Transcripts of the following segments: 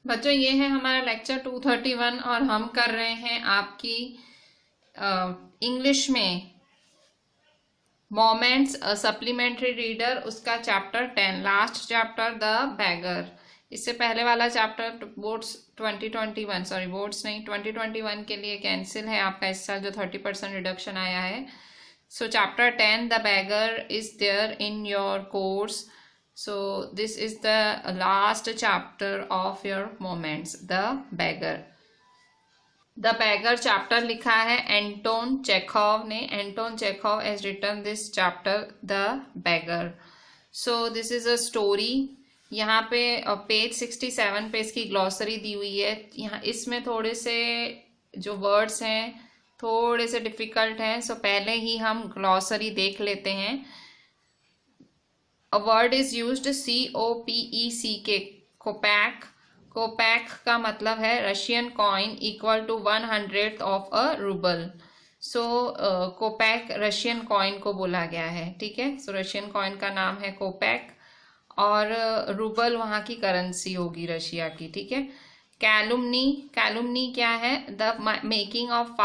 बच्चों ये है हमारा लेक्चर 231 और हम कर रहे हैं आपकी इंग्लिश में मोमेंट्स सप्लीमेंट्री रीडर, उसका chapter 10, last chapter the bagger. इससे पहले वाला चैप्टर बोर्ड्स 2021, सॉरी बोर्ड्स नहीं 2021 के लिए कैंसिल है आपका इस साल, जो 30% रिडक्शन आया है। So chapter 10 the beggar is there in your course. So this is the last chapter of your moments, the beggar. The beggar chapter लिखा है एंटोन चेखोव ने। Anton Chekhov has written this chapter, the beggar. So this is a story. यहाँ पे page 67 पे इसकी glossary दी हुई है। यहाँ इसमें थोड़े से जो वर्ड्स हैं थोड़े से डिफिकल्ट हैं, सो पहले ही हम ग्लॉसरी देख लेते हैं। A word is used COPECK, कोपैक। कोपैक का मतलब है Russian coin equal to 1/100 of a rouble. So kopeck Russian coin को बोला गया है, ठीक है। सो रशियन कॉइन का नाम है कोपैक और रूबल वहाँ की करेंसी होगी रशिया की, ठीक है। कैलुमनी, कैलुमनी क्या है? The making of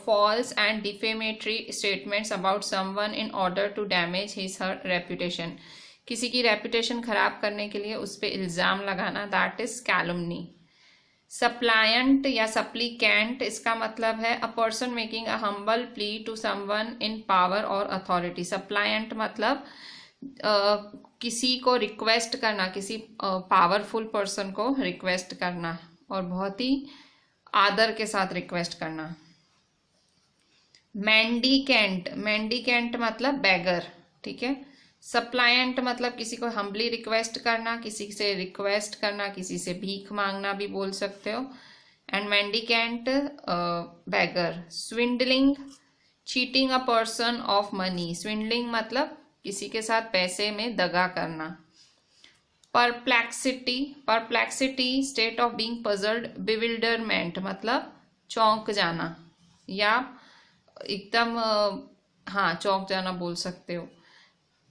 false and defamatory statements about someone in order to damage his her reputation. किसी की रेपुटेशन खराब करने के लिए उस पर इल्ज़ाम लगाना, दैट इज कैलुमनी। सप्लायंट या सप्लीकेंट, इसका मतलब है a person making a humble plea to someone in power और अथॉरिटी। सप्लायंट मतलब किसी को रिक्वेस्ट करना, किसी पावरफुल पर्सन को रिक्वेस्ट करना और बहुत ही आदर के साथ रिक्वेस्ट करना। मेंडिकेंट, मेंडिकेंट मतलब बैगर, ठीक है। सप्लायंट मतलब किसी को हम्बली रिक्वेस्ट करना, किसी से रिक्वेस्ट करना, किसी से भीख मांगना भी बोल सकते हो। And mendicant beggar. Swindling, cheating a person of money. Swindling मतलब किसी के साथ पैसे में दगा करना। Perplexity, perplexity state of being puzzled. Bewilderment मतलब चौंक जाना या एकदम हाँ चौंक जाना बोल सकते हो।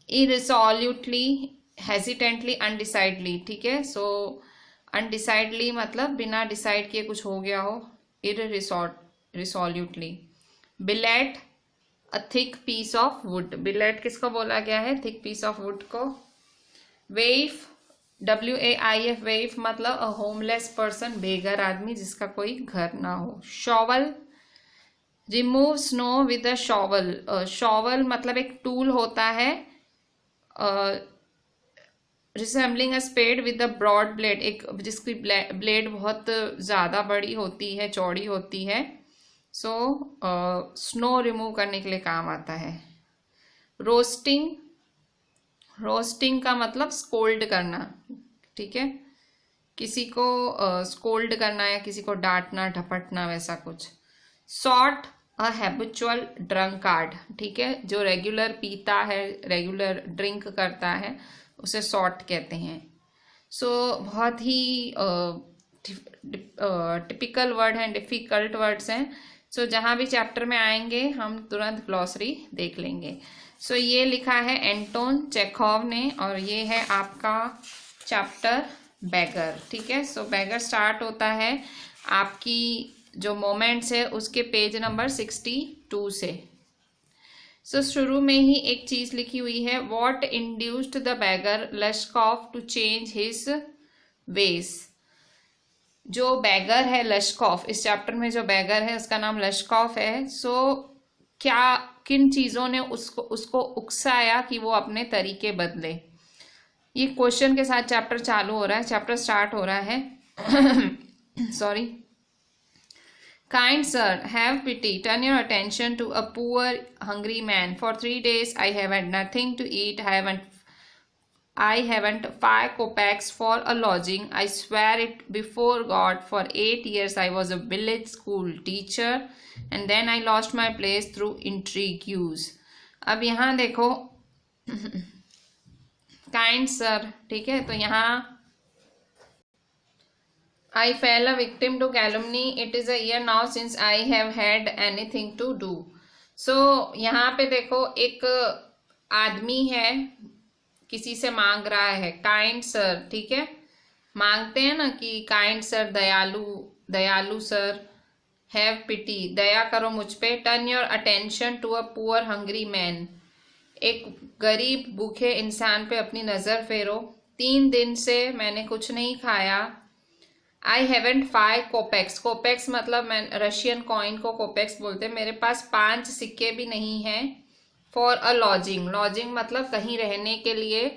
इरिसोल्यूटली, हेजिटेंटली, अनडिसाइडली, ठीक है। सो अनडिसाइडली मतलब बिना डिसाइड किए कुछ हो गया हो, irresolutely. Billet, a thick piece of wood. Billet किसको बोला गया है? थिक पीस ऑफ वुड को। वेइफ, WAIF, वेइफ मतलब अ होमलेस पर्सन, बेघर आदमी जिसका कोई घर ना हो। Shovel, remove snow with a shovel. Shovel मतलब एक टूल होता है resembling a spade with a broad blade, एक जिसकी ब्लेड बहुत ज़्यादा बड़ी होती है, चौड़ी होती है। सो स्नो रिमूव करने के लिए काम आता है। रोस्टिंग, रोस्टिंग का मतलब स्कोल्ड करना, ठीक है। किसी को स्कोल्ड करना या किसी को डांटना, ढपटना, वैसा कुछ। सॉर्ट, अ हैबिचुअल ड्रंकार्ड, ठीक है। जो रेगुलर पीता है, रेगुलर ड्रिंक करता है, उसे सॉर्ट कहते हैं। सो बहुत ही टिपिकल वर्ड हैं, डिफिकल्ट वर्ड्स हैं। सो जहाँ भी चैप्टर में आएंगे हम तुरंत ग्लॉसरी देख लेंगे। सो ये लिखा है एंटोन चेखोव ने और ये है आपका चैप्टर बैगर, ठीक है। सो बैगर स्टार्ट होता है आपकी जो मोमेंट्स है उसके पेज नंबर 62 से। सो शुरू में ही एक चीज लिखी हुई है, what induced the beggar Lushkoff to change his ways. जो बैगर है लश्कॉफ, इस चैप्टर में जो बैगर है उसका नाम लश्कॉफ है। सो क्या किन चीजों ने उसको उकसाया कि वो अपने तरीके बदले। ये क्वेश्चन के साथ चैप्टर चालू हो रहा है, चैप्टर स्टार्ट हो रहा है। Sorry. Kind sir, have pity. Turn your attention to a poor, hungry man. For 3 days I have had nothing to eat. I haven't 5 kopecks for a lodging. I swear it before God. For 8 years I was a village school teacher, and then I lost my place through intrigues. अब यहाँ देखो kind sir, ठीक है। तो यहाँ I fell a victim to calumny. It is a year now since I have had anything to do. So यहाँ पे देखो एक आदमी है, किसी से मांग रहा है, काइंड सर, ठीक है। मांगते हैं ना कि काइंड सर, दयालु दयालु सर, हैव पिटी, दया करो मुझ पे, turn your attention to a poor hungry man, एक गरीब भूखे इंसान पे अपनी नजर फेरो, 3 दिन से मैंने कुछ नहीं खाया, आई हैवेंट 5 कोपेक्स, कोपेक्स मतलब मैं रशियन कॉइन को कोपेक्स बोलते हैं, मेरे पास 5 सिक्के भी नहीं हैं, फॉर अ लॉजिंग, लॉजिंग मतलब कहीं रहने के लिए,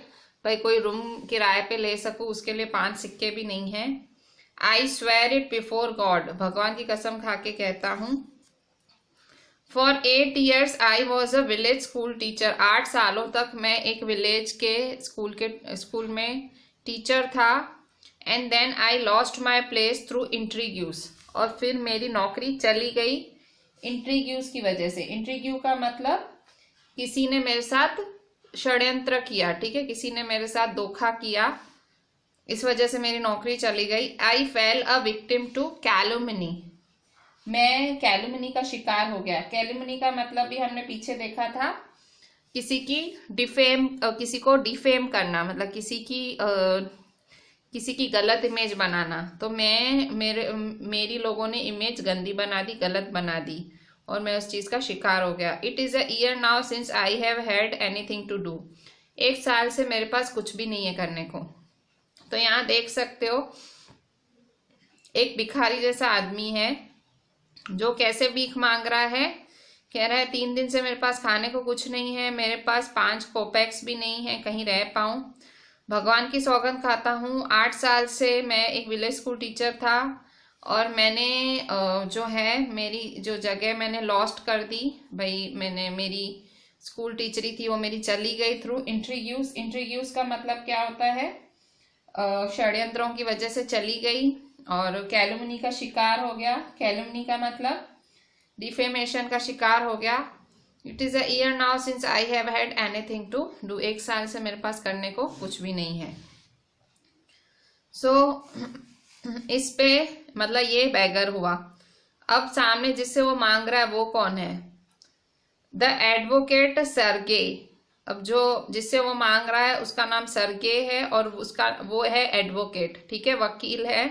भाई कोई रूम किराए पे ले सकूं उसके लिए 5 सिक्के भी नहीं हैं, I swear it before God, भगवान की कसम खा के कहता हूं, for 8 years I was a village school teacher, 8 सालों तक मैं एक विलेज के स्कूल में टीचर था, and then I lost my place through intrigues, और फिर मेरी नौकरी चली गई इंट्रीग्यूज की वजह से। इंट्रीग्यू का मतलब किसी ने मेरे साथ षड्यंत्र किया, ठीक है, किसी ने मेरे साथ धोखा किया, इस वजह से मेरी नौकरी चली गई। आई फेल अ विक्टिम टू कैलुमनी, मैं कैलुमनी का शिकार हो गया। कैलुमनी का मतलब भी हमने पीछे देखा था, किसी को डिफेम करना, मतलब किसी की गलत इमेज बनाना। तो मेरी लोगों ने इमेज गंदी बना दी, गलत बना दी, और मैं उस चीज का शिकार हो गया। It is a year now since I have had anything to do, 1 साल से मेरे पास कुछ भी नहीं है करने को। तो यहाँ देख सकते हो एक भिखारी जैसा आदमी है जो कैसे भीख मांग रहा है, कह रहा है 3 दिन से मेरे पास खाने को कुछ नहीं है, मेरे पास 5 कोपेक्स भी नहीं है कहीं रह पाऊं, भगवान की सौगंध खाता हूँ 8 साल से मैं एक विलेज स्कूल टीचर था, और मैंने जो है मेरी जो जगह मैंने लॉस्ट कर दी, भाई मैंने मेरी स्कूल टीचरी थी वो मेरी चली गई थ्रू इंट्रीग्यूज। इंट्रीग्यूज का मतलब क्या होता है, षड्यंत्रों की वजह से चली गई, और कैलुमनी का शिकार हो गया, कैलुमनी का मतलब डिफेमेशन का शिकार हो गया। It is a year now since I have had anything to do, 1 साल से मेरे पास करने को कुछ भी नहीं है। इस पे मतलब ये बैगर हुआ। अब सामने जिससे वो मांग रहा है वो कौन है, द एडवोकेट सर्गे। अब जो जिससे वो मांग रहा है उसका नाम सर्गे है, और उसका वो है एडवोकेट, ठीक है, वकील है।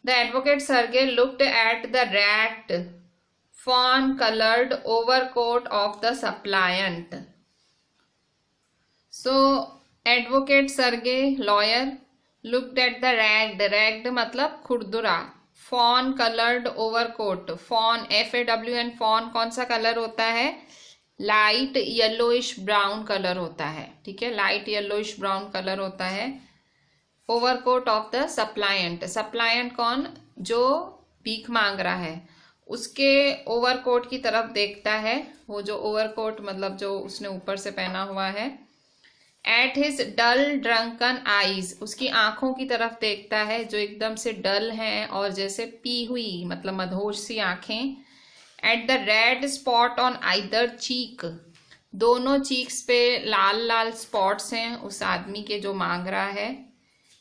The advocate Sergei looked at the rat fawn colored overcoat of the suppliant. So advocate Sergey, lawyer, looked at the ragged मतलब खुरदुरा, fawn colored overcoat, fawn FAWN, fawn कौन सा कलर होता है, लाइट येलोइश ब्राउन कलर होता है, ठीक है, लाइट येलोइश ब्राउन कलर होता है। ओवरकोट ऑफ द सप्लायंट, सप्लायंट कौन, जो भीख मांग रहा है, उसके ओवरकोट की तरफ देखता है, वो जो ओवरकोट मतलब जो उसने ऊपर से पहना हुआ है। At his dull drunken eyes, उसकी आंखों की तरफ देखता है जो एकदम से डल हैं और जैसे पी हुई मतलब मदहोश सी आंखें। At the red spot on either cheek, दोनों चीक्स पे लाल लाल स्पॉट्स हैं उस आदमी के जो मांग रहा है।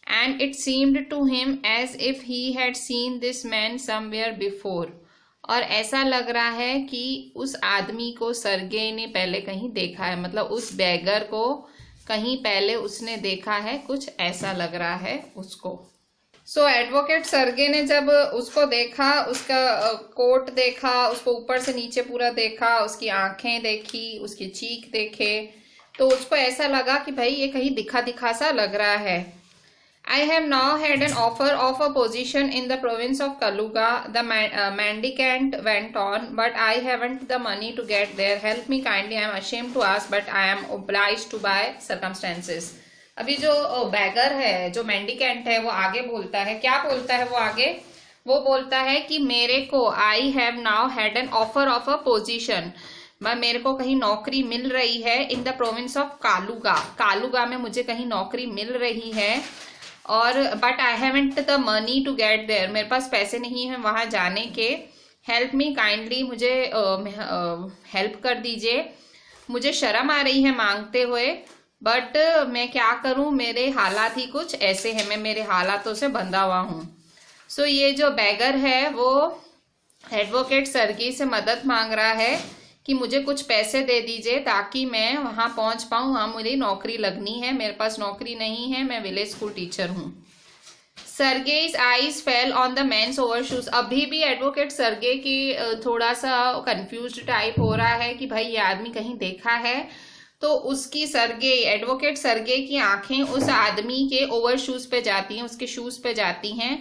And it seemed to him as if he had seen this man somewhere before, और ऐसा लग रहा है कि उस आदमी को सर्गे ने पहले कहीं देखा है, मतलब उस बैगर को कहीं पहले उसने देखा है, कुछ ऐसा लग रहा है उसको। सो एडवोकेट सर्गे ने जब उसको देखा, उसका कोट देखा, उसको ऊपर से नीचे पूरा देखा, उसकी आंखें देखी, उसकी चीख देखे, तो उसको ऐसा लगा कि भाई ये कहीं दिखा दिखा सा लग रहा है। I have now had an offer of a position in the province of Kaluga, the mendicant went on, but I haven't the money to get there. Help me kindly, I am ashamed to ask, but I am obliged to by circumstances. अभी जो beggar है, जो mendicant है, वो आगे बोलता है, क्या बोलता है वो आगे, वो बोलता है कि मेरे को I have now had an offer of a position, मेरे को कहीं नौकरी मिल रही है in the province of Kaluga, Kaluga में मुझे कहीं नौकरी मिल रही है, और but I haven't the money to get there, मेरे पास पैसे नहीं हैं वहां जाने के। हेल्प मी काइंडली, मुझे हेल्प कर दीजिए, मुझे शर्म आ रही है मांगते हुए, बट मैं क्या करूं, मेरे हालात ही कुछ ऐसे हैं, मैं मेरे हालातों से बंधा हुआ हूं। सो ये जो बैगर है वो एडवोकेट सर्गी से मदद मांग रहा है कि मुझे कुछ पैसे दे दीजिए ताकि मैं वहां पहुंच पाऊं, वहां मेरी नौकरी लगनी है, मेरे पास नौकरी नहीं है, मैं विलेज स्कूल टीचर हूं। Sergei's eyes fell on the men's overshoes. अभी भी एडवोकेट सर्गे की थोड़ा सा कंफ्यूज्ड टाइप हो रहा है कि भाई ये आदमी कहीं देखा है, तो उसकी सर्गे एडवोकेट सर्गे की आंखें उस आदमी के ओवर शूज पे जाती हैं, उसके शूज पे जाती हैं।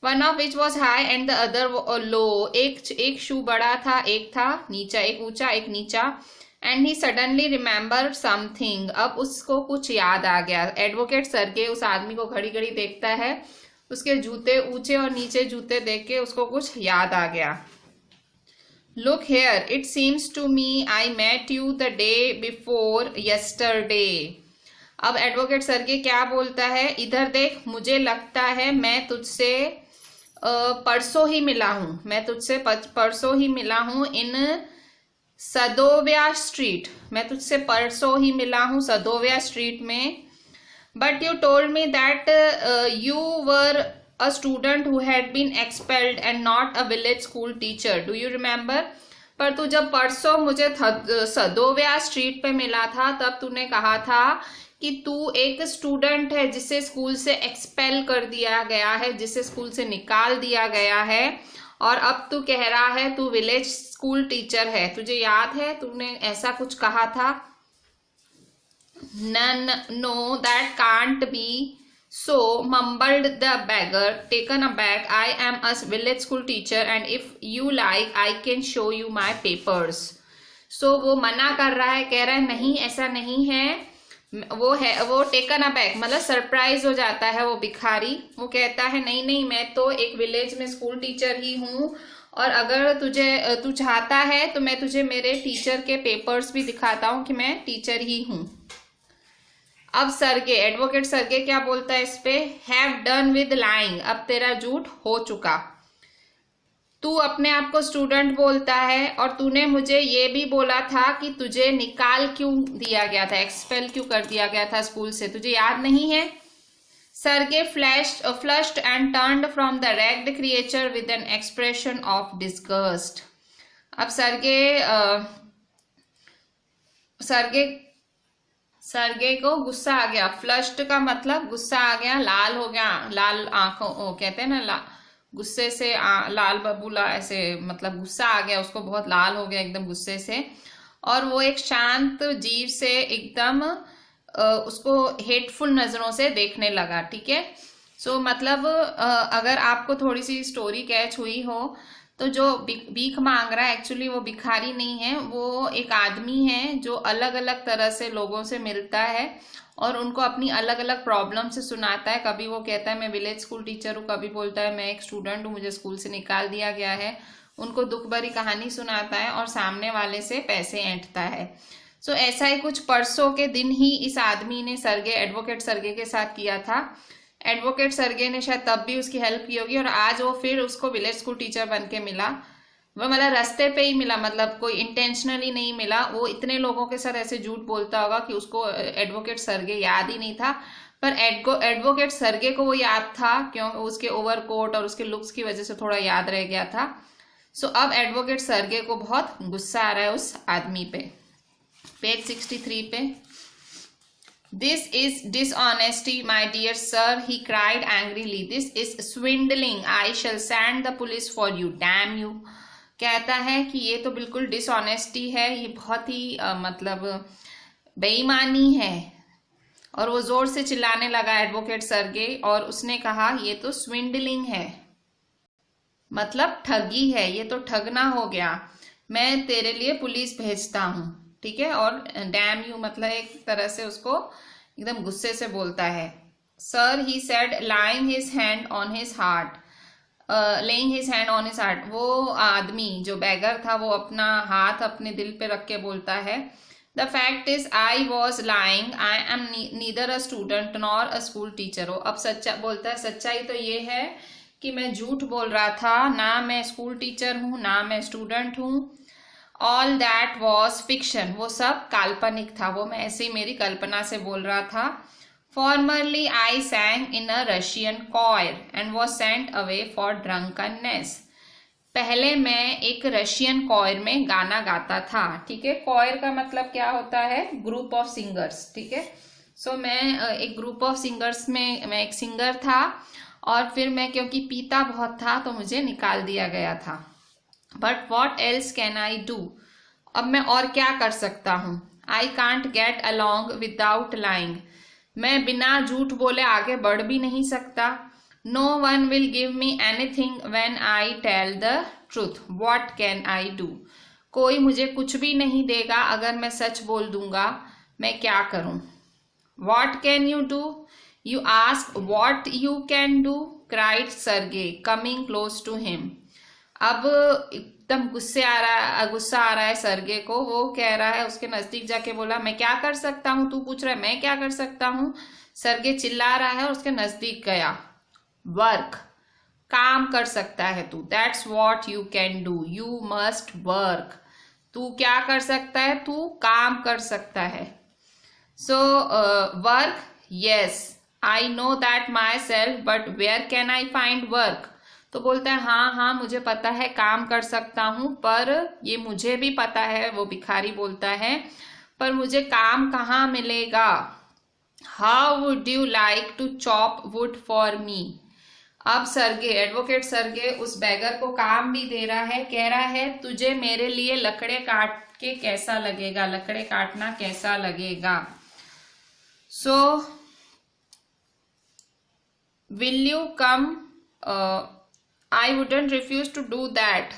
One of which was high and the other लो। एक शू बड़ा था, एक था नीचा, एक ऊंचा एक नीचा। And he suddenly remember something. अब उसको कुछ याद आ गया। एडवोकेट सर्गे उस आदमी को घड़ी घड़ी देखता है, उसके जूते ऊंचे और नीचे जूते देख के उसको कुछ याद आ गया। Look here, it seems to me I met you the day before yesterday. अब एडवोकेट सर्गे क्या बोलता है, इधर देख, मुझे लगता है मैं तुझसे परसों ही मिला हूं, मैं तुझसे परसों ही मिला हूं इन सदोव्या स्ट्रीट। मैं तुझसे परसों ही मिला हूं सदोव्या स्ट्रीट में। But you told me that you were a student who had been expelled and not a village school teacher. Do you remember? पर तू जब परसों मुझे सदोव्या स्ट्रीट पे मिला था, तब तूने कहा था कि तू एक स्टूडेंट है जिसे स्कूल से एक्सपेल कर दिया गया है, जिसे स्कूल से निकाल दिया गया है, और अब तू कह रहा है तू विलेज स्कूल टीचर है। तुझे याद है तूने ऐसा कुछ कहा था? None, no, that can't be so, mumbled the beggar, taken aback. I am a village school teacher and if you like, I can show you my papers. So वो मना कर रहा है, कह रहा है नहीं ऐसा नहीं है। वो टेकन अबैक मतलब सरप्राइज हो जाता है वो भिखारी। वो कहता है नहीं नहीं, मैं तो एक विलेज में स्कूल टीचर ही हूँ, और अगर तू चाहता है तो मैं तुझे मेरे टीचर के पेपर्स भी दिखाता हूँ कि मैं टीचर ही हूँ। अब सर्गे एडवोकेट सर्गे क्या बोलता है इस पे, हैव डन विद लाइंग। अब तेरा झूठ हो चुका। तू अपने आप को स्टूडेंट बोलता है, और तूने मुझे ये भी बोला था कि तुझे निकाल क्यों दिया गया था, एक्सपेल क्यों कर दिया गया था स्कूल से, तुझे याद नहीं है? Sergei flushed and turned from the ragged creature with an expression of disgust. अब सर्गे को गुस्सा आ गया। फ्लश्ड का मतलब गुस्सा आ गया, लाल हो गया, लाल आंखों कहते हैं ना, गुस्से से लाल बबूला, ऐसे मतलब गुस्सा आ गया उसको, बहुत लाल हो गया एकदम गुस्से से। और वो एक शांत जीव से एकदम उसको हेटफुल नजरों से देखने लगा। ठीक है, सो मतलब अगर आपको थोड़ी सी स्टोरी कैच हुई हो तो जो भीख मांग रहा है एक्चुअली वो भिखारी नहीं है, वो एक आदमी है जो अलग अलग तरह से लोगों से मिलता है और उनको अपनी अलग अलग प्रॉब्लम से सुनाता है। कभी वो कहता है मैं विलेज स्कूल टीचर हूँ, कभी बोलता है मैं एक स्टूडेंट हूँ, मुझे स्कूल से निकाल दिया गया है। उनको दुख भरी कहानी सुनाता है और सामने वाले से पैसे ऐंठता है। सो ऐसा ही कुछ परसों के दिन ही इस आदमी ने एडवोकेट सर्गे के साथ किया था। एडवोकेट सर्गे ने शायद तब भी उसकी हेल्प की होगी, और आज वो फिर उसको विलेज स्कूल टीचर बन के मिला। वो मतलब रास्ते पे ही मिला, मतलब कोई इंटेंशनली नहीं मिला। वो इतने लोगों के साथ ऐसे झूठ बोलता होगा कि उसको एडवोकेट सर्गे याद ही नहीं था, पर एडवोकेट सर्गे को वो याद था, क्यों उसके ओवरकोट और उसके लुक्स की वजह से थोड़ा याद रह गया था। सो अब एडवोकेट सर्गे को बहुत गुस्सा आ रहा है उस आदमी पे। पेज 63 पे, This is dishonesty, my dear sir, he cried angrily. This is swindling. I shall send the police for you. Damn you. कहता है कि ये तो बिल्कुल डिसऑनेस्टी है, ये बहुत ही मतलब बेईमानी है। और वो जोर से चिल्लाने लगा एडवोकेट सर्गे, और उसने कहा ये तो स्विंडलिंग है, मतलब ठगी है, ये तो ठगना हो गया। मैं तेरे लिए पुलिस भेजता हूँ। ठीक है, और डैम यू मतलब एक तरह से उसको एकदम गुस्से से बोलता है। Sir he said lying his hand on his heart, laying his hand on his heart. वो आदमी जो बैगर था वो अपना हाथ अपने दिल पे रख के बोलता है, the fact is I was lying, I am neither a student nor a school teacher. हो अब सच्चा बोलता है, सच्चाई तो ये है कि मैं झूठ बोल रहा था, ना मैं स्कूल टीचर हूँ ना मैं स्टूडेंट हूँ। ऑल दैट वॉज फिक्शन, वो सब काल्पनिक था, वो मैं ऐसे ही मेरी कल्पना से बोल रहा था। Formerly I सैंग in a Russian coir and was sent away for drunkenness. पहले मैं एक रशियन कॉयर में गाना गाता था। ठीक है, कॉयर का मतलब क्या होता है, ग्रुप ऑफ सिंगर्स। ठीक है, सो मैं एक ग्रुप ऑफ सिंगर्स में मैं एक सिंगर था, और फिर मैं क्योंकि पीता बहुत था तो मुझे निकाल दिया गया था। But what else can I do, अब मैं और क्या कर सकता हूँ। I can't get along without lying, मैं बिना झूठ बोले आगे बढ़ भी नहीं सकता। No one will give me anything when I tell the truth, what can I do, कोई मुझे कुछ भी नहीं देगा अगर मैं सच बोल दूंगा, मैं क्या करूं। What can you do, you ask what you can do, cried Sergei coming close to him. अब एकदम गुस्सा आ रहा है सर्गे को, वो कह रहा है, उसके नजदीक जाके बोला मैं क्या कर सकता हूं, तू पूछ रहा है मैं क्या कर सकता हूं। सर्गे चिल्ला रहा है और उसके नजदीक गया। वर्क, काम कर सकता है तू, that's what you can do, you must work, तू क्या कर सकता है, तू काम कर सकता है। So work, yes I know that myself but where can I find work, तो बोलता है हाँ हाँ मुझे पता है काम कर सकता हूं, पर ये मुझे भी पता है, वो भिखारी बोलता है, पर मुझे काम कहाँ मिलेगा। How would you like to chop wood for me, अब सर्गे, एडवोकेट सर्गे उस बैगर को काम भी दे रहा है, कह रहा है तुझे मेरे लिए लकड़े काट के कैसा लगेगा, लकड़े काटना कैसा लगेगा। So will you come, I wouldn't refuse to do that,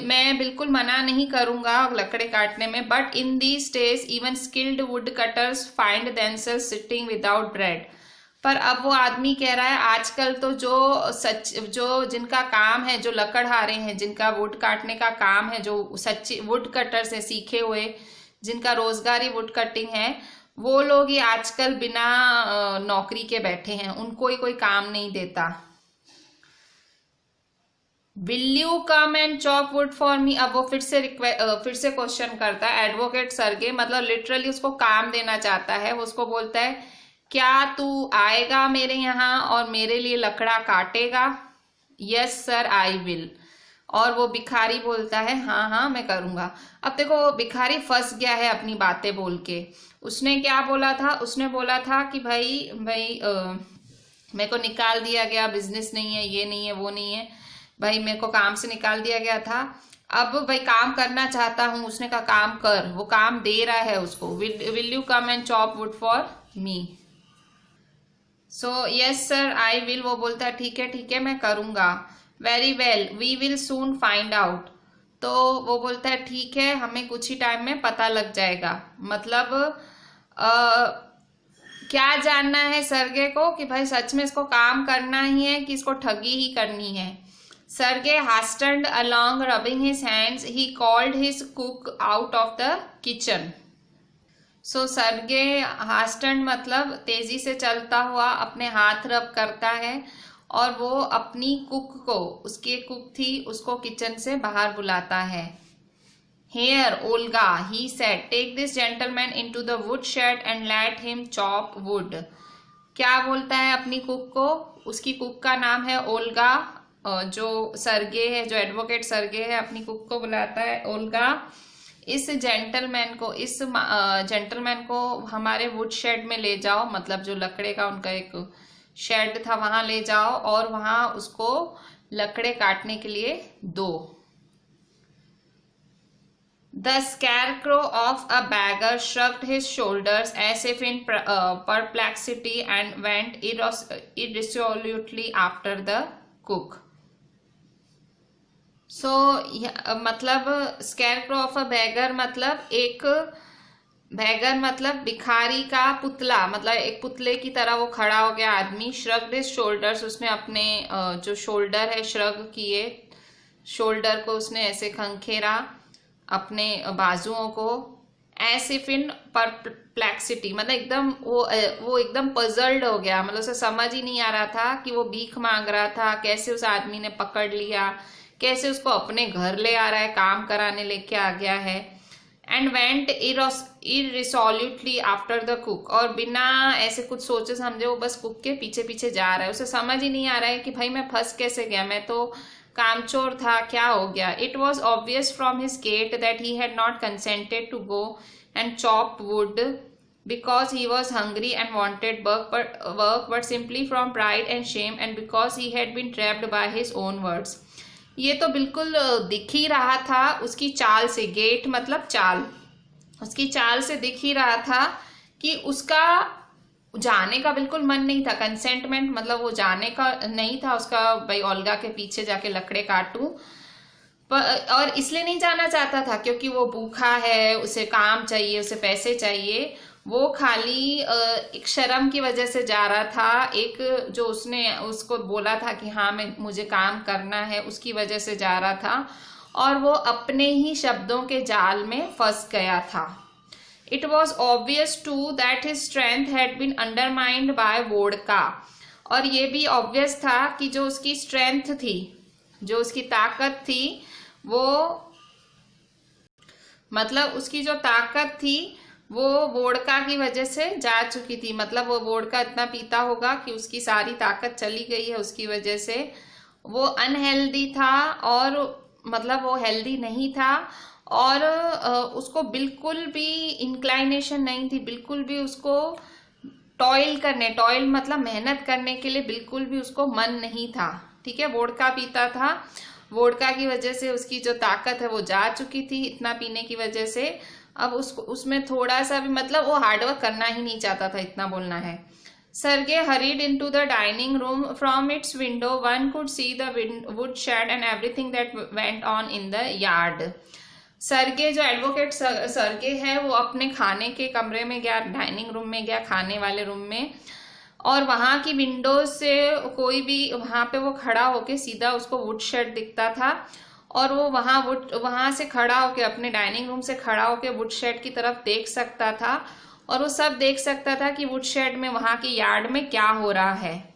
मैं बिल्कुल मना नहीं करूंगा लकड़े काटने में। But in these days even skilled wood cutters find themselves sitting without bread, पर अब वो आदमी कह रहा है आजकल तो जो जिनका काम है, जो लकड़हारे हैं, जिनका वुड काटने का काम है, जो सच्ची वुड कटर से सीखे हुए, जिनका रोजगारी वुड कटिंग है, वो लोग ही आजकल बिना नौकरी के बैठे हैं, उनको ही कोई काम नहीं देता। Will you come and chop wood for me, अब वो फिर से क्वेश्चन करता है एडवोकेट सर्गे, मतलब लिटरली उसको काम देना चाहता है। वो उसको बोलता है क्या तू आएगा मेरे यहाँ और मेरे लिए लकड़ा काटेगा। यस सर आई विल, और वो भिखारी बोलता है हाँ हाँ मैं करूंगा। अब देखो भिखारी फंस गया है अपनी बातें बोल के। उसने क्या बोला था, उसने बोला था कि भाई मेरे को निकाल दिया गया, बिजनेस नहीं है, ये नहीं है, वो नहीं है, भाई मेरे को काम से निकाल दिया गया था, अब भाई काम करना चाहता हूँ। उसने कहा काम कर, वो काम दे रहा है उसको। Will you come and chop wood for me. So yes sir I will, वो बोलता है ठीक है मैं करूंगा। Very well we will soon find out, तो वो बोलता है ठीक है हमें कुछ ही टाइम में पता लग जाएगा। मतलब क्या जानना है सर्गे को कि भाई सच में इसको काम करना ही है कि इसको ठगी ही करनी है। सर्गे hastened along rubbing his hands, he called his cook out of the kitchen. सो सर्गे हास्टन मतलब तेजी से चलता हुआ अपने हाथ रब करता है और वो अपनी कुक को, उसकी कुक थी, उसको किचन से बाहर बुलाता है। Here, Olga, he said, take this gentleman into the woodshed and let him chop wood. क्या बोलता है अपनी कुक को, उसकी कुक का नाम है ओल्गा, जो सर्गे है, जो एडवोकेट सर्गे है, अपनी कुक को बुलाता है ओल्गा, इस जेंटलमैन को हमारे वुड शेड में ले जाओ, मतलब जो लकड़े का उनका एक शेड था वहां ले जाओ और वहां उसको लकड़े काटने के लिए दो। The scarecrow of a beggar shrugged his shoulders as if in perplexity and went irresolutely after the cook. So मतलब scarecrow of a beggar मतलब एक बैगर मतलब भिखारी का पुतला, मतलब एक पुतले की तरह वो खड़ा हो गया आदमी। श्रग्ड हिज शोल्डर्स, उसने अपने जो शोल्डर है श्रग किए, शोल्डर को उसने ऐसे खंखेरा, अपने बाजुओं को। एस इफ इन परप्लेक्सिटी मतलब एकदम वो एकदम पजल्ड हो गया, मतलब उसे समझ ही नहीं आ रहा था कि वो भीख मांग रहा था, कैसे उस आदमी ने पकड़ लिया, कैसे उसको अपने घर ले आ रहा है, काम कराने लेके आ गया है। And went irresolutely after the cook, और बिना ऐसे कुछ सोचे समझे वो बस कुक के पीछे पीछे जा रहा है। उसे समझ ही नहीं आ रहा है कि भाई मैं फंस कैसे गया, मैं तो कामचोर था, क्या हो गया। It was obvious from his gait that he had not consented to go and chop wood because he was hungry and wanted work, but simply from pride and shame and because he had been trapped by his own words. ये तो बिल्कुल दिख ही रहा था उसकी चाल से, gate मतलब चाल, उसकी चाल से दिख ही रहा था कि उसका जाने का बिल्कुल मन नहीं था, कंसेंटमेंट मतलब वो जाने का नहीं था उसका, भाई ओल्गा के पीछे जाके लकड़े काटूं, और इसलिए नहीं जाना चाहता था क्योंकि वो भूखा है, उसे काम चाहिए, उसे पैसे चाहिए, वो खाली एक शर्म की वजह से जा रहा था, एक जो उसने उसको बोला था कि हाँ मुझे काम करना है, उसकी वजह से जा रहा था, और वो अपने ही शब्दों के जाल में फंस गया था. It was obvious too that his strength had been undermined by vodka, और ये भी ऑब्वियस था कि जो उसकी स्ट्रेंथ थी, जो उसकी ताकत थी, वो मतलब उसकी जो ताकत थी वो वोडका की वजह से जा चुकी थी. मतलब वो वोडका इतना पीता होगा कि उसकी सारी ताकत चली गई है, उसकी वजह से वो अनहेल्दी था, और मतलब वो हेल्दी नहीं था, और उसको बिल्कुल भी इंक्लाइनेशन नहीं थी, बिल्कुल भी उसको टॉयल मतलब मेहनत करने के लिए बिल्कुल भी उसको मन नहीं था. ठीक है, वोडका पीता था, वोडका की वजह से उसकी जो ताकत है वो जा चुकी थी इतना पीने की वजह से. अब उसको उसमें थोड़ा सा भी मतलब वो हार्डवर्क करना ही नहीं चाहता था, इतना बोलना है. Sergey hurried into the dining room. From its window one could see the woodshed and everything that went on in the yard. सर्गे जो एडवोकेट सर्गे है वो अपने खाने के कमरे में गया, डाइनिंग रूम में गया, खाने वाले रूम में, और वहां की विंडो से कोई भी वहां पे वो खड़ा होके सीधा उसको वुडशेड दिखता था, और वो वहां से खड़ा होके अपने डाइनिंग रूम से खड़ा होके वुडशेड की तरफ देख सकता था, और वो सब देख सकता था कि वुडशेड में वहां के यार्ड में क्या हो रहा है.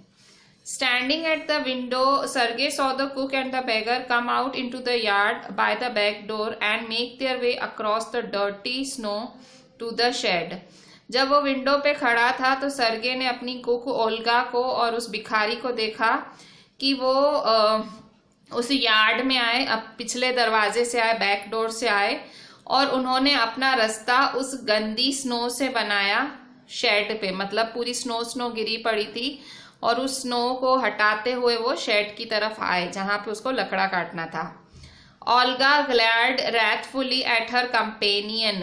Standing at the window, Sergey saw the cook and the beggar come out into the yard by the back door and make their way across the dirty snow to the shed. जब वो window पे खड़ा था तो सर्गे ने अपनी cook Olga को और उस भिखारी को देखा कि वो उस यार्ड में आए, अब पिछले दरवाजे से आए, बैक डोर से आए, और उन्होंने अपना रास्ता उस गंदी स्नो से बनाया शेड पे. मतलब पूरी स्नो गिरी पड़ी थी, और उस स्नो को हटाते हुए वो शेड की तरफ आए जहां पे उसको लकड़ा काटना था. Olga glad wrathfully at her companion.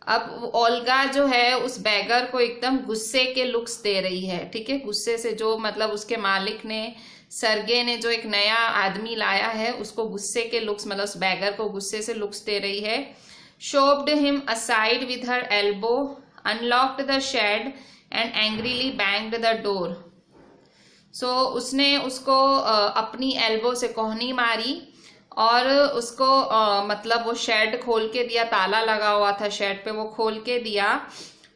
अब ओल्गा जो है उस बैगर को एकदम गुस्से के लुक्स दे रही है. ठीक है, गुस्से से, जो मतलब उसके मालिक ने, सर्गे ने जो एक नया आदमी लाया है उसको गुस्से के लुक्स, मतलब उस बैगर को गुस्से से लुक्स दे रही है. shoved him aside with her elbow, unlocked the shed and angrily banged the door. सो उसने उसको अपनी एल्बो से कोहनी मारी और उसको मतलब वो शेड खोल के दिया, ताला लगा हुआ था शेड पे, वो खोल के दिया,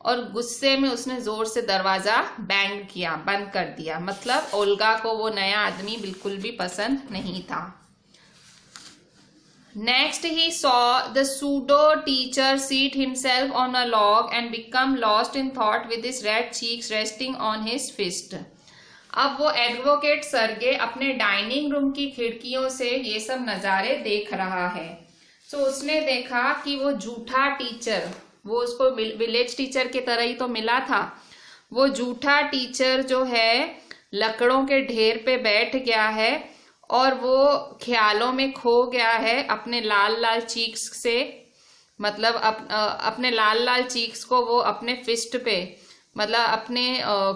और गुस्से में उसने जोर से दरवाजा बैंग किया, बंद कर दिया. मतलब ओल्गा को वो नया आदमी बिल्कुल भी पसंद नहीं था. Next he saw the pseudo teacher seat himself on a log and become lost in thought with his red cheeks resting on his fist. अब वो एडवोकेट सर्गे अपने डाइनिंग रूम की खिड़कियों से ये सब नज़ारे देख रहा है. सो उसने देखा कि वो झूठा टीचर, वो उसको विलेज टीचर की तरह ही तो मिला था, वो झूठा टीचर जो है लकड़ों के ढेर पे बैठ गया है, और वो ख्यालों में खो गया है अपने लाल लाल चीक्स से. मतलब अपने लाल लाल चीक्स को वो अपने फिस्ट पे, मतलब अपने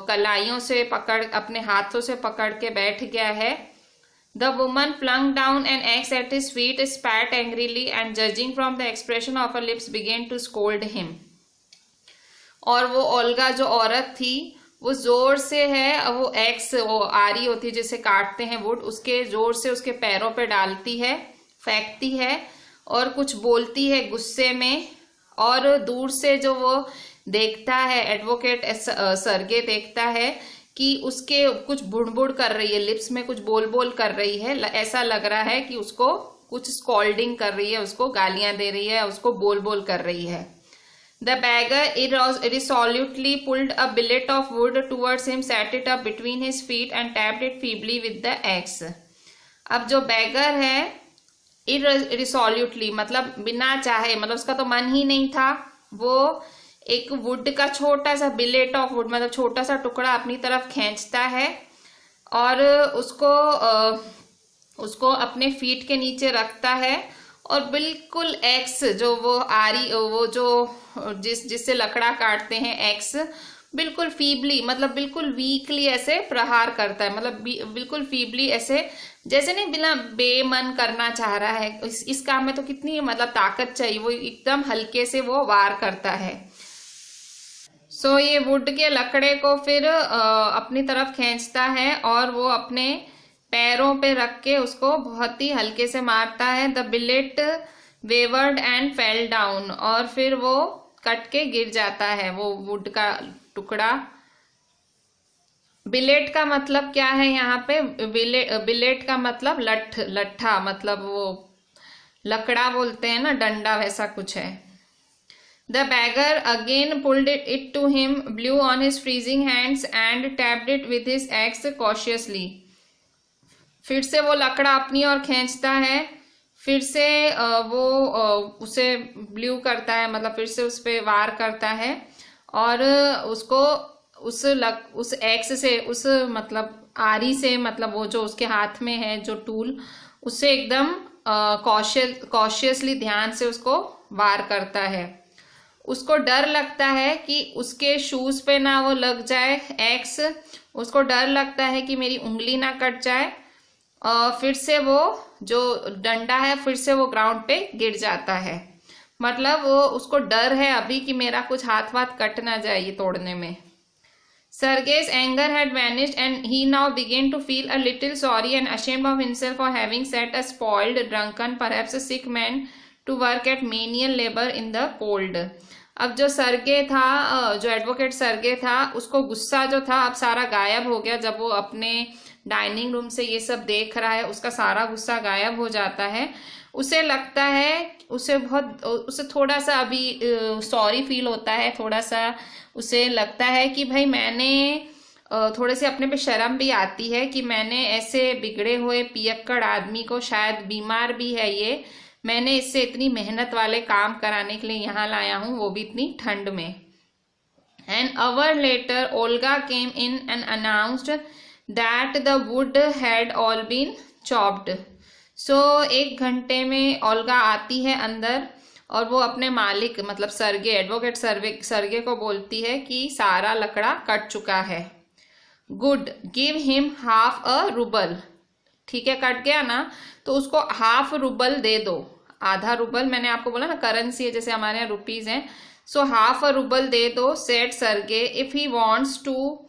कलाइयों से पकड़, अपने हाथों से पकड़ के बैठ गया है. The woman flung down an axe at his feet, spat angrily and judging from the expression of her lips began to scold him. और वो ओल्गा जो औरत थी वो जोर से है, वो एक्स, वो आरी होती है जिसे काटते हैं वुड, उसके जोर से उसके पैरों पे डालती है, फेंकती है, और कुछ बोलती है गुस्से में. और दूर से जो वो देखता है, एडवोकेट सर्गे देखता है कि उसके कुछ बुड़बुड़ कर रही है, लिप्स में कुछ बोल बोल कर रही है. ऐसा लग रहा है कि उसको कुछ स्कॉल्डिंग कर रही है, उसको गालियां दे रही है, उसको बोल बोल कर रही है. The bagger irresolutely pulled a billet of wood towards him, set it up between his feet and tapped it feebly with the axe. अब जो बैगर है irresolutely मतलब बिना चाहे, मतलब उसका तो मन ही नहीं था, वो एक वुड का छोटा सा बिलेट ऑफ वुड मतलब छोटा सा टुकड़ा अपनी तरफ खींचता है और उसको अपने फीट के नीचे रखता है और बिल्कुल एक्स जो वो आरी वो जो जिससे लकड़ा काटते हैं एक्स बिल्कुल फीबली मतलब बिल्कुल वीकली ऐसे प्रहार करता है, मतलब बिल्कुल फीबली ऐसे जैसे नहीं बिना बेमन करना चाह रहा है। इस काम में तो कितनी मतलब ताकत चाहिए, वो एकदम हल्के से वो वार करता है। सो ये वुड के लकड़े को फिर अपनी तरफ खींचता है और वो अपने पैरों पे रख के उसको बहुत ही हल्के से मारता है। The billet wavered and fell down, और फिर वो कट के गिर जाता है वो वुड का टुकड़ा। बिलेट का मतलब क्या है यहाँ पे? बिलेट का मतलब लट्ठा मतलब वो लकड़ा बोलते हैं ना, डंडा वैसा कुछ है। The beggar again pulled it to him, blew on his freezing hands and tapped it with his axe cautiously. फिर से वो लकड़ा अपनी ओर खींचता है, फिर से वो उसे ब्ल्यू करता है मतलब फिर से उस पर वार करता है और उसको उस एक्स से उस मतलब आरी से मतलब वो जो उसके हाथ में है जो टूल उससे एकदम कॉशियसली ध्यान से उसको वार करता है। उसको डर लगता है कि उसके शूज पे ना वो लग जाए एक्स, उसको डर लगता है कि मेरी उंगली ना कट जाए। फिर से वो जो डंडा है फिर से वो ग्राउंड पे गिर जाता है, मतलब वो उसको डर है अभी कि मेरा कुछ हाथ वाथ कट ना जाए ये तोड़ने में। Sergei's anger had vanished and he now began to feel a little sorry and ashamed of himself for having set a spoiled, drunken, perhaps a sick man to work at menial labor in the cold. अब जो सरगे था, जो advocate सरगे था, उसको गुस्सा जो था अब सारा गायब हो गया। जब वो अपने डाइनिंग रूम से ये सब देख रहा है उसका सारा गुस्सा गायब हो जाता है। उसे लगता है उसे थोड़ा सा अभी सॉरी फील होता है, थोड़ा सा उसे लगता है कि भाई मैंने थोड़े से अपने पे शर्म भी आती है कि मैंने ऐसे बिगड़े हुए पियक्कड़ आदमी को, शायद बीमार भी है ये, मैंने इससे इतनी मेहनत वाले काम कराने के लिए यहाँ लाया हूँ, वो भी इतनी ठंड में। An hour later, Olga came in and announced that the wood had all been chopped. So, 1 घंटे में ओल्गा आती है अंदर और वो अपने मालिक मतलब सरगे, एडवोकेट सरगे को बोलती है कि सारा लकड़ा कट चुका है। Good, give him ½ rouble. ठीक है, कट गया ना तो उसको ½ रूबल दे दो। आधा रूबल मैंने आपको बोला ना करेंसी है, जैसे हमारे यहाँ रुपीज हैं। सो ½ रूबल दे दो, said Sergei. If he wants to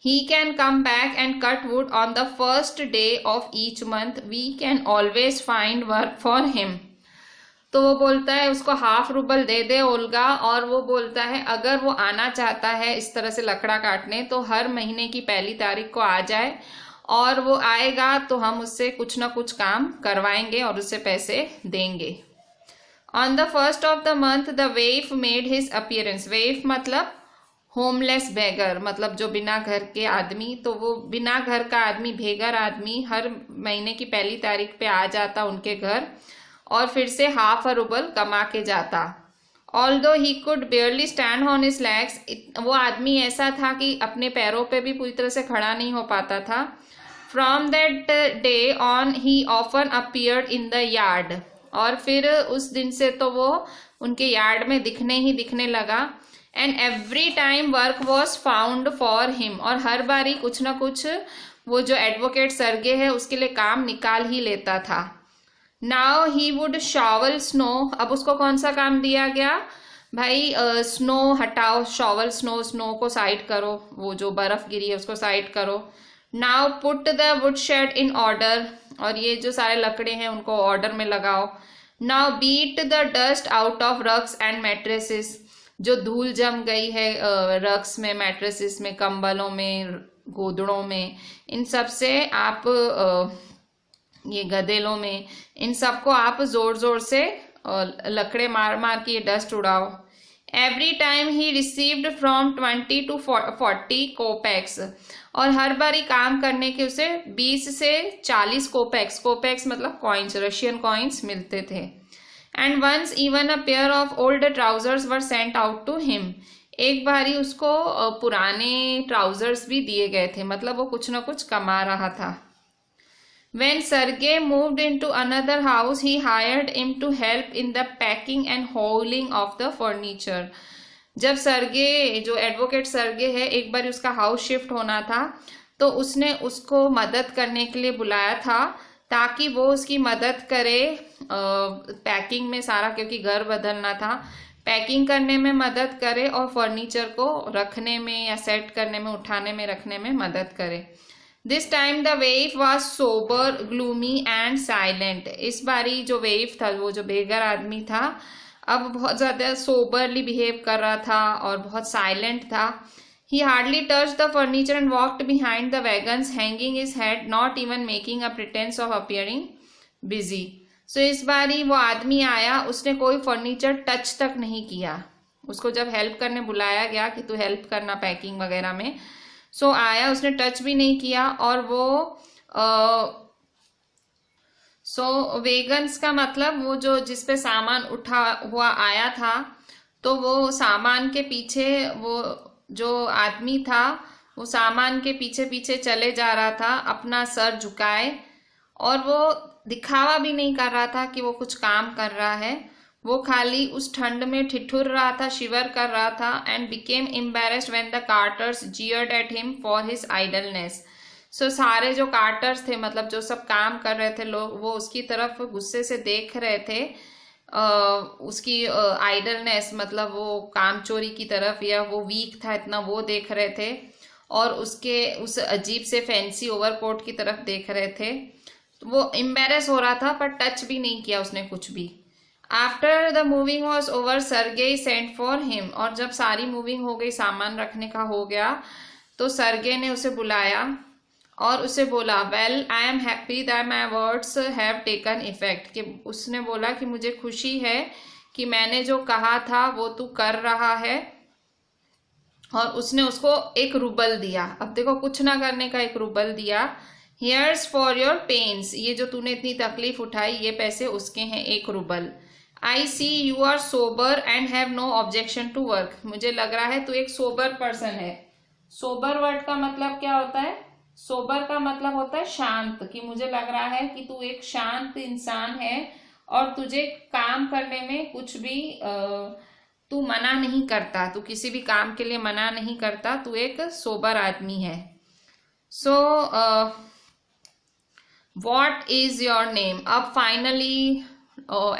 he can come back and cut wood on the first day of each month. We can always find work for him. तो वो बोलता है उसको ½ रूबल दे दे ओल्गा, और वो बोलता है अगर वो आना चाहता है इस तरह से लकड़ा काटने तो हर महीने की 1 तारीख को आ जाए, और वो आएगा तो हम उससे कुछ ना कुछ काम करवाएंगे और उससे पैसे देंगे। On the first of the month the waif made his appearance. waif मतलब होमलेस बेगर मतलब जो बिना घर के आदमी। तो वो बिना घर का आदमी, बेघर आदमी हर महीने की 1 तारीख पे आ जाता उनके घर और फिर से ½ रूबल कमा के जाता। Although he could बेयरली stand on his legs, वो आदमी ऐसा था कि अपने पैरों पे भी पूरी तरह से खड़ा नहीं हो पाता था। From that day on he often appeared in the yard, और फिर उस दिन से तो वो उनके यार्ड में दिखने लगा। And every time work was found for him, और हर बारी कुछ ना कुछ वो जो एडवोकेट सरगे है उसके लिए काम निकाल ही लेता था। Now he would shovel snow, अब उसको कौन सा काम दिया गया भाई? स्नो हटाओ, शॉवल स्नो को साइड करो, वो जो बर्फ गिरी है उसको साइड करो। Now put the wood shed in order, और ये जो सारे लकड़े हैं उनको ऑर्डर में लगाओ। Now beat the dust out of rugs and mattresses, जो धूल जम गई है रग्स में, मैट्रेसेस में, कंबलों में, गोदड़ों में, इन सब से आप ये गदेलों में, इन सबको आप जोर जोर से लकड़े मार मार के ये डस्ट उड़ाओ। Every time he received from 20 to 40 कोपैक्स, और हर बारी काम करने के उसे 20 से 40 कोपैक्स मतलब कॉइन्स, रशियन कॉइन्स मिलते थे। And once even a pair of old trousers were sent out to him. एक बारी उसको पुराने ट्राउजर्स भी दिए गए थे, मतलब वो कुछ ना कुछ कमा रहा था। When Sergey moved into another house, he hired him to help in the packing and hauling of the furniture. जब सर्गे, जो एडवोकेट सर्गे है, एक बार उसका हाउस शिफ्ट होना था, तो उसने उसको मदद करने के लिए बुलाया था ताकि वो उसकी मदद करे पैकिंग में सारा, क्योंकि घर बदलना था, पैकिंग करने में मदद करे और फर्नीचर को रखने में या सेट करने में, उठाने में, रखने में मदद करे। This time the waif was sober, gloomy and silent. इस बारी जो वेइफ था, वो जो बेघर आदमी था, अब बहुत ज़्यादा सोबरली बिहेव कर रहा था और बहुत साइलेंट था। He hardly touched the furniture and walked behind the wagons, hanging his head, not even making a pretense of appearing busy. So इस बारी वो आदमी आया, उसने कोई फर्नीचर टच तक नहीं किया। उसको जब हेल्प करने बुलाया गया कि तू हेल्प करना पैकिंग वगैरह में, सो आया, उसने टच भी नहीं किया। और वो वेगन्स का मतलब वो जो जिस पे सामान उठा हुआ आया था, तो वो सामान के पीछे, वो जो आदमी था वो सामान के पीछे पीछे चले जा रहा था अपना सर झुकाए, और वो दिखावा भी नहीं कर रहा था कि वो कुछ काम कर रहा है। वो खाली उस ठंड में ठिठुर रहा था, शिवर कर रहा था। And became embarrassed when the carters jeered at him for his idleness. So सारे जो कार्टर्स थे, मतलब जो सब काम कर रहे थे लोग, वो उसकी तरफ गुस्से से देख रहे थे, उसकी आइडलनेस, मतलब वो काम चोरी की तरफ, या वो वीक था इतना, वो देख रहे थे, और उसके उस अजीब से फैंसी ओवरकोट की तरफ देख रहे थे। तो वो एम्बेरस हो रहा था, पर टच भी नहीं किया उसने कुछ भी। After the moving was over, Sergei sent for him. और जब सारी मूविंग हो गई, सामान रखने का हो गया, तो सर्गे ने उसे बुलाया और उसे बोला, well I am happy that my words have taken effect. कि उसने बोला कि मुझे खुशी है कि मैंने जो कहा था वो तू कर रहा है। और उसने उसको 1 रूबल दिया। अब देखो, कुछ ना करने का 1 रूबल दिया। हियर्स फॉर योर पेन्स, ये जो तूने इतनी तकलीफ उठाई, ये पैसे उसके हैं, 1 rouble. I see you are sober and have no objection to work. मुझे लग रहा है तू एक सोबर पर्सन है। सोबर वर्ड का मतलब क्या होता है? सोबर का मतलब होता है शांत, कि मुझे लग रहा है कि तू एक शांत इंसान है और तुझे काम करने में कुछ भी तू मना नहीं करता, तू किसी भी काम के लिए मना नहीं करता, तू एक सोबर आदमी है। So what is your name? अब फाइनली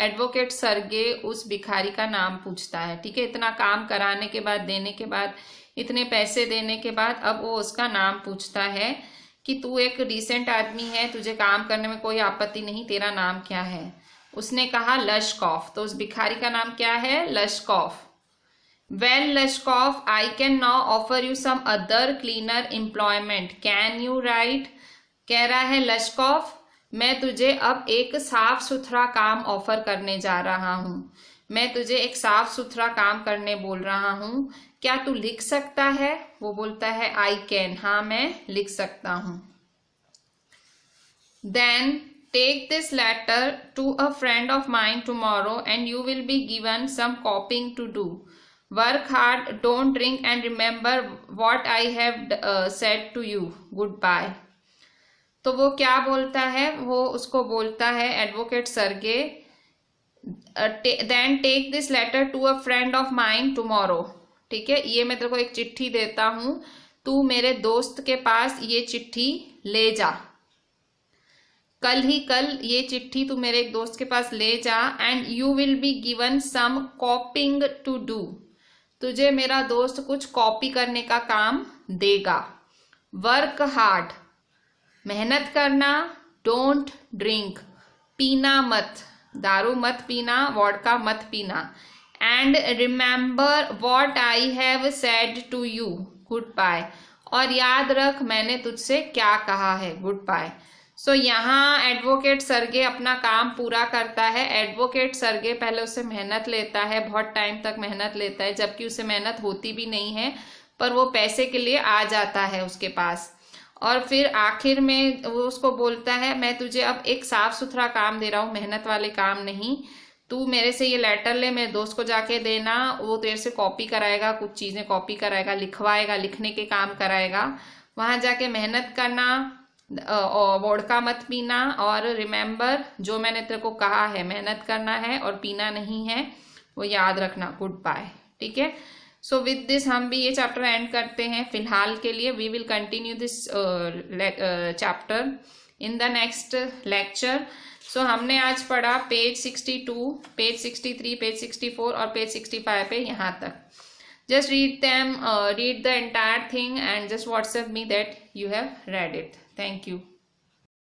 एडवोकेट सर्गे उस भिखारी का नाम पूछता है। ठीक है, इतना काम कराने के बाद, देने के बाद, इतने पैसे देने के बाद, अब वो उसका नाम पूछता है कि तू एक डिसेंट आदमी है, तुझे काम करने में कोई आपत्ति नहीं, तेरा नाम क्या है? उसने कहा लशकॉफ। तो उस भिखारी का नाम क्या है? Lushkoff. Well Lushkoff, I can now offer you some other cleaner employment, can you write? कह रहा है लशकॉफ, मैं तुझे अब एक साफ सुथरा काम ऑफर करने जा रहा हूं, मैं तुझे एक साफ सुथरा काम करने बोल रहा हूं, क्या तू लिख सकता है? वो बोलता है आई कैन, हाँ मैं लिख सकता हूं। Then take this letter to a friend of mine tomorrow and you will be given some copying to do, work hard, don't drink and remember what I have said to you, good bye. तो वो क्या बोलता है? वो उसको बोलता है advocate Sergei, then take this letter to a friend of mine tomorrow. ठीक है, ये मैं तेरे को एक चिट्ठी देता हूं, तू मेरे दोस्त के पास ये चिट्ठी ले जा, कल ही कल ये चिट्ठी तू मेरे एक दोस्त के पास ले जा। And you will be given some copying to do, तुझे मेरा दोस्त कुछ कॉपी करने का काम देगा। वर्क हार्ड, मेहनत करना। डोंट ड्रिंक, पीना मत, दारू मत पीना, वोडका मत पीना। And remember what I have said to you, good bye, और याद रख मैंने तुझसे क्या कहा है, गुड बाय। सो यहाँ एडवोकेट सर्गे अपना काम पूरा करता है। एडवोकेट सर्गे पहले उससे मेहनत लेता है, बहुत टाइम तक मेहनत लेता है, जबकि उसे मेहनत होती भी नहीं है, पर वो पैसे के लिए आ जाता है उसके पास। और फिर आखिर में वो उसको बोलता है, मैं तुझे अब एक साफ सुथरा काम दे रहा हूँ, मेहनत वाले काम नहीं, तू मेरे से ये लेटर ले, मेरे दोस्त को जाके देना, वो तेरे से कॉपी कराएगा, कुछ चीज़ें कॉपी कराएगा, लिखवाएगा, लिखने के काम कराएगा। वहाँ जाके मेहनत करना, वोडका मत पीना, और रिमेम्बर जो मैंने तेरे को कहा है, मेहनत करना है और पीना नहीं है, वो याद रखना। Good bye. ठीक है, सो विद दिस हम भी ये चैप्टर एंड करते हैं फिलहाल के लिए। We will continue this chapter in the next lecture. So हमने आज पढ़ा पेज 62, पेज 63, पेज 64 और पेज 65 पे यहाँ तक। Just read the entire thing and just WhatsApp me that you have read it. Thank you.